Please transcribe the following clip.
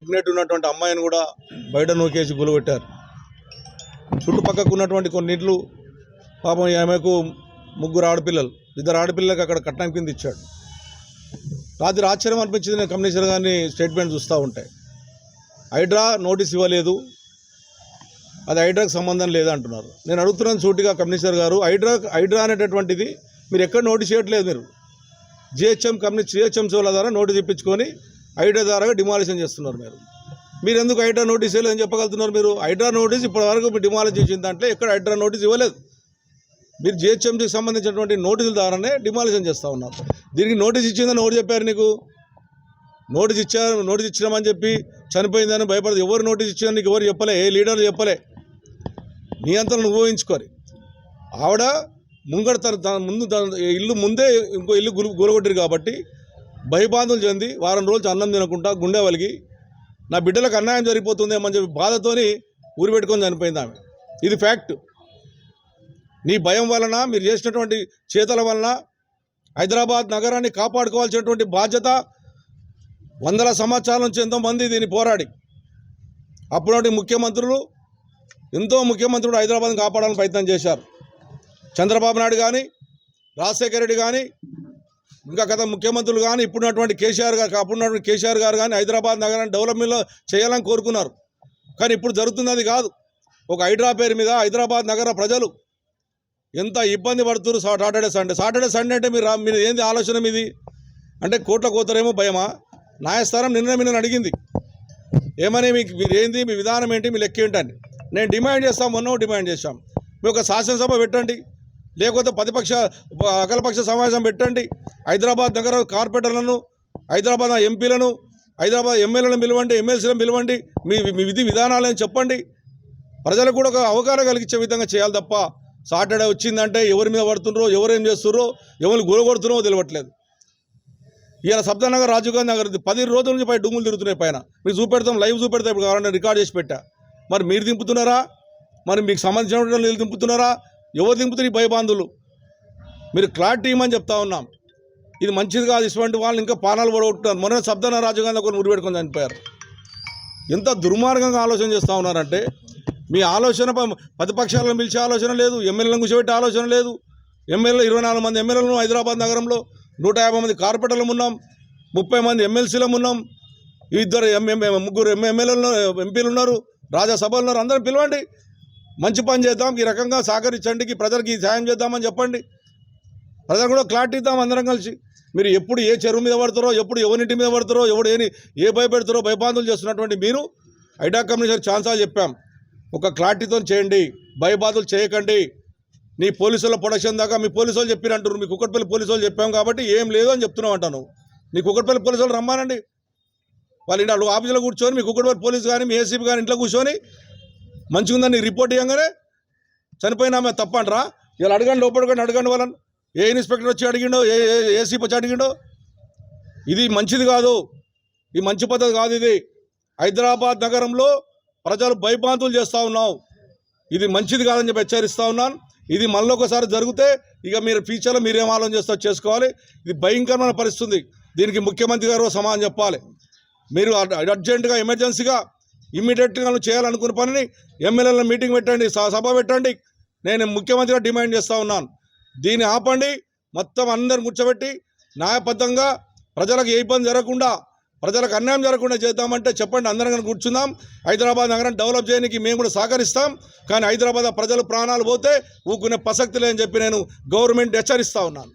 Pregnant ఉన్నటువంటి అమ్మాయిని కూడా బయట నూకేసి గులగొట్టారు. చుట్టుపక్కకు ఉన్నటువంటి కొన్ని ఇండ్లు పాపం ఆమెకు 3 ఆడపిల్లలు, 2 ఆడపిల్లలకు అక్కడ కట్నం కింద ఇచ్చాడు. రాత్రి ఆశ్చర్యం అనిపించింది నేను కమిషనర్ గారిని స్టేట్మెంట్ చూస్తూ ఉంటాయి. హైడ్రా నోటీస్ ఇవ్వలేదు, అది హైడ్రాకు సంబంధం లేదంటున్నారు. నేను అడుగుతున్నాను సూటిగా కమిషనర్ గారు, హైడ్రా అనేటటువంటిది మీరు ఎక్కడ నోటీస్ చేయట్లేదు. మీరు జిహెచ్ఎంసీ వాళ్ళ ద్వారా నోటీస్ ఇప్పించుకొని హైడ్రా ద్వారా డిమాలిషన్ చేస్తున్నారు. మీరు ఎందుకు హైడ్రా నోటీస్ ఇవ్వలేదని చెప్పగలుగుతున్నారు? మీరు హైడ్రా నోటీస్ ఇప్పటివరకు మీరు డిమాలిషన్ చేసిన దాంట్లో ఎక్కడ హైడ్రా నోటీస్ ఇవ్వలేదు. మీరు జిహెచ్ఎంసీకి సంబంధించినటువంటి నోటీసుల ద్వారానే డిమాలిషన్ చేస్తూ ఉన్నారు. దీనికి నోటీస్ ఇచ్చిందని ఎవరు చెప్పారు నీకు? నోటీస్ ఇచ్చినామని చెప్పి చనిపోయిందని భయపడదు. ఎవరు నోటీస్ ఇచ్చిందని నీకు ఎవరు చెప్పలే, ఏ లీడర్ చెప్పలే. నీ అంతా నువ్వు ఊహించుకోరు. ఆవిడ ముంగడ తన ఇల్లు ముందే ఇంకో ఇల్లు గులగొట్టారు కాబట్టి భయబాధలు చెంది వారం రోజులు అన్నం తినకుండా గుండె వలిగి నా బిడ్డలకు అన్యాయం జరిగిపోతుందేమని చెప్పి బాధతోని ఊరి పెట్టుకొని చనిపోయింది ఆమె. ఇది ఫ్యాక్ట్. నీ భయం వలన, మీరు చేసినటువంటి చేతల వలన హైదరాబాద్ నగరాన్ని కాపాడుకోవాల్సినటువంటి బాధ్యత వందల సంవత్సరాల నుంచి ఎంతోమంది దీన్ని పోరాడి అప్పుడు ముఖ్యమంత్రులు హైదరాబాద్ని కాపాడాలని ప్రయత్నం చేశారు. చంద్రబాబు నాయుడు కానీ, రాజశేఖర రెడ్డి కానీ, ఇంకా గత ముఖ్యమంత్రులు కానీ, అప్పుడున్నటువంటి కేసీఆర్ గారు కానీ హైదరాబాద్ నగరాన్ని డెవలప్మెంట్లో చేయాలని కోరుకున్నారు. కానీ ఇప్పుడు జరుగుతుంది అది కాదు. ఒక హైడ్రా పేరు మీద హైదరాబాద్ నగర ప్రజలు ఎంత ఇబ్బంది పడుతున్నారు. సాటర్డే సండే అంటే మీరు ఏంది ఆలోచన మీది? అంటే కోట్ల కోతరేమో భయమా? న్యాయస్థానం నిన్న అడిగింది ఏమని, మీరు ఏంది, మీ విధానం ఏంటి, మీ లెక్క ఏంటని. నేను డిమాండ్ చేస్తాం, మొన్న డిమాండ్ చేశాం. మీరు ఒక శాసనసభ పెట్టండి, లేకపోతే అఖిలపక్ష సమావేశం పెట్టండి. హైదరాబాద్ నగర కార్పొరేటర్లను, హైదరాబాద్ ఎంపీలను, హైదరాబాద్ ఎమ్మెల్యేలను పిలవండి, ఎమ్మెల్సీలను పిలవండి, మీ విధి విధానాలని చెప్పండి. ప్రజలకు కూడా ఒక అవగాహన కలిగించే విధంగా చేయాలి తప్ప సాటర్డే వచ్చిందంటే ఎవరి మీద పడుతుండ్రో, ఎవరేం చేస్తున్నారో, ఎవరిని గురగొడుతున్నారో తెలియట్లేదు. ఇలా సబ్దానగర్, రాజీవ్ గాంధీ నగర్ 10 రోజుల నుంచి పై డుమ్ములు తిరుగుతున్నాయి పైన. మీకు చూపెడతాం, లైవ్ చూపెడతాం. ఇప్పుడు కావాలంటే రికార్డ్ చేసి పెట్టా. మరి మీరు దింపుతున్నారా? మరి మీకు సంబంధించిన వీళ్ళు దింపుతున్నారా? ఎవరు దింపుతున్నారు? ఈ భయబాంధులు. మీరు క్లారిటీ ఇవ్వమని చెప్తా ఉన్నాం. ఇది మంచిది కాదు. ఇటువంటి వాళ్ళు ఇంకా పానాలు పడగొట్టున్నారు. మొన్న సబ్దానగర్, రాజీవ్ గాంధీ ఒకరు ముడి పెట్టుకొని చనిపోయారు. ఎంత దుర్మార్గంగా ఆలోచన చేస్తూ ఉన్నారంటే, మీ ఆలోచన ప్రతిపక్షాలను పిలిచే ఆలోచన లేదు, ఎమ్మెల్యేలను కూర్చోబెట్టే ఆలోచన లేదు. 24 మంది ఎమ్మెల్యేలను హైదరాబాద్ నగరంలో, 150 మంది కార్పొరేటర్లు ఉన్నాం, 30 మంది ఎమ్మెల్సీలు ఉన్నాం, 2 ఎమ్మెల్యేలు ఎంపీలు ఉన్నారు, రాజ్యసభలు ఉన్నారు. అందరం పిలవండి, మంచి పని చేద్దాం, ఈ రకంగా సహకరించండి, ప్రజలకి సాయం చేద్దామని చెప్పండి. ప్రజలు కూడా క్లారిటీ ఇద్దాం అందరం కలిసి. మీరు ఎప్పుడు ఏ చెరువు మీద పడతారో, ఎప్పుడు ఎవరింటి మీద పడతారో, ఎవడు ఏ భయపెడతారో, భయబాంధులు చేస్తున్నటువంటి మీరు హైడ్రా కమిషనర్ ఛాన్సాలు చెప్పాం, ఒక క్లారిటీతో చేయండి, భయబాధలు చేయకండి. నీ పోలీసుల ప్రొడక్షన్ దాకా మీ పోలీసు వాళ్ళు చెప్పినంటారు. మీ కుక్కట్పల్లి పోలీసు వాళ్ళు చెప్పాం కాబట్టి ఏం లేదు అని చెప్తున్నావు అంటాను. నీ కుక్కట్పల్లి పోలీసు వాళ్ళు రమ్మానండి. వాళ్ళు ఆఫీసులో కూర్చొని మీ కుక్కట్పల్లి పోలీసు కానీ, మీ ఏసీపీ కానీ ఇంట్లో కూర్చొని మంచిగా ఉందని రిపోర్ట్ ఇవ్వగానే చనిపోయినా మేము తప్పంటారా? ఇలా అడగండి, లోపలికి అడగండి వాళ్ళని. ఏ ఇన్స్పెక్టర్ వచ్చి అడిగిండో, ఏసీపీ వచ్చి అడిగిండో. ఇది మంచిది కాదు, ఈ మంచి పద్ధతి కాదు. ఇది హైదరాబాద్ నగరంలో ప్రజలు భయభ్రాంతులు చేస్తూ ఉన్నావు. ఇది మంచిది కాదని చెప్పి హెచ్చరిస్తూ ఉన్నాను. ఇది మళ్ళీ ఒకసారి జరిగితే ఇక మీరు ఫ్యూచర్లో మీరేం ఆలోచన చేస్తారో చేసుకోవాలి. ఇది భయంకరమైన పరిస్థితి. దీనికి ముఖ్యమంత్రి గారు సమాధానం చెప్పాలి. మీరు అర్జెంటుగా, ఎమర్జెన్సీగా, ఇమ్మీడియట్గా చేయాలనుకున్న పనిని ఎమ్మెల్యేల మీటింగ్ పెట్టండి, సభ పెట్టండి. నేను ముఖ్యమంత్రిగా డిమాండ్ చేస్తూ ఉన్నాను. దీన్ని ఆపండి. మొత్తం అందరు కూర్చోబెట్టి న్యాయబద్ధంగా ప్రజలకు ఏ ఇబ్బంది జరగకుండా, ప్రజలకు అన్యాయం జరగకుండా చేద్దామంటే చెప్పండి. అందరం కూర్చుందాం. హైదరాబాద్ నగరాన్ని డెవలప్ చేయడానికి మేము కూడా సహకరిస్తాం. కానీ హైదరాబాద్ ప్రజలు ప్రాణాలు పోతే ఊకునే ప్రసక్తి లేదని చెప్పి నేను గవర్నమెంట్ హెచ్చరిస్తూ ఉన్నాను.